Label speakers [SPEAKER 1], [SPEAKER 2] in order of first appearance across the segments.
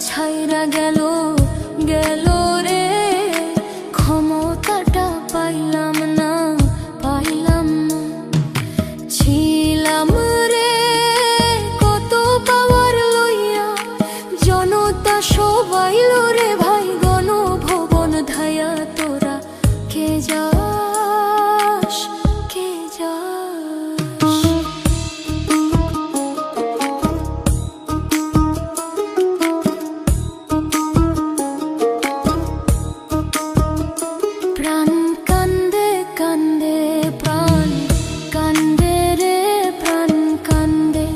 [SPEAKER 1] ছাইরা গেল গেল রে, ক্ষমতাটা পাইলাম না পাইলাম না। ছিলাম রে কত পাওয়ার লইয়া, জনতা সবাই রে ভাই গণভবন ধায়া। তোরা কে যাস কে যাস, প্রাণ কান্দে কান্দে প্রাণ কান্দে রে প্রাণ কান্দে।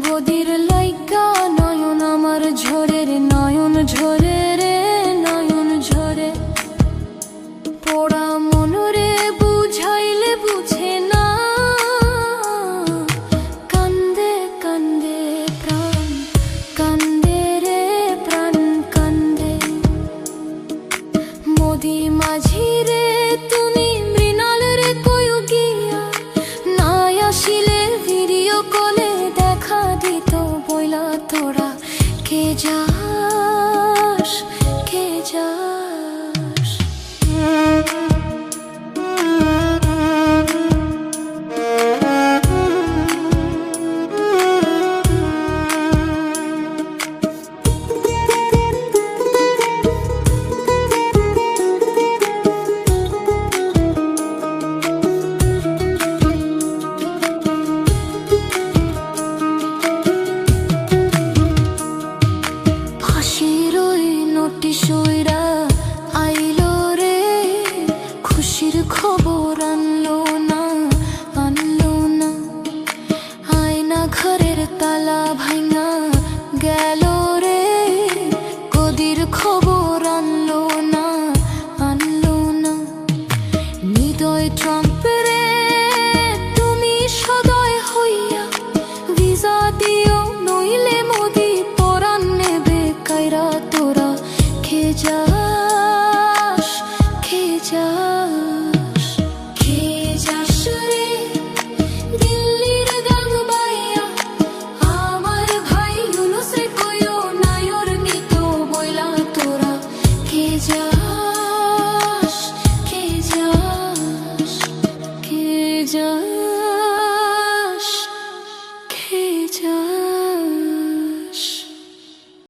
[SPEAKER 1] গদির লাইগা নয়ন আমার ঝরে রে নয়ন ঝরে রে নয়ন ঝরে। পোড়া মন রে বুঝাইলে বুঝে না, কান্দে কান্দে প্রাণ কান্দে রে প্রাণ কান্দে। মোদি মাঝি রে তুমি মৃণাল রে কয়ু গিয়া, নাই আসিলে ভিডিও কলে দেখা দিত বইলা। তোরা কে যাস কে যাস, ফাঁসির ওই নোটিশ ওইরা আইলো রে, খুশির খবর আনলো না আনলো না। আয়না ঘরের তালা ভাঙা গেল রে, গদির খবর আনলো না আনলো না। হৃদয় ট্রাম্প রে তুমি সদয় হইয়া, ভিসা দিও নইলে মোদি পরাণ নেবে কাইরা। তোরা কে যাস কে যাস, কে যাস রে দিল্লির গান বাইয়া। আমার ভাই ইউনুসে কইও নায়র নিত বইলা। তোরা কে যাস কে যাস কে যাস কে যাস।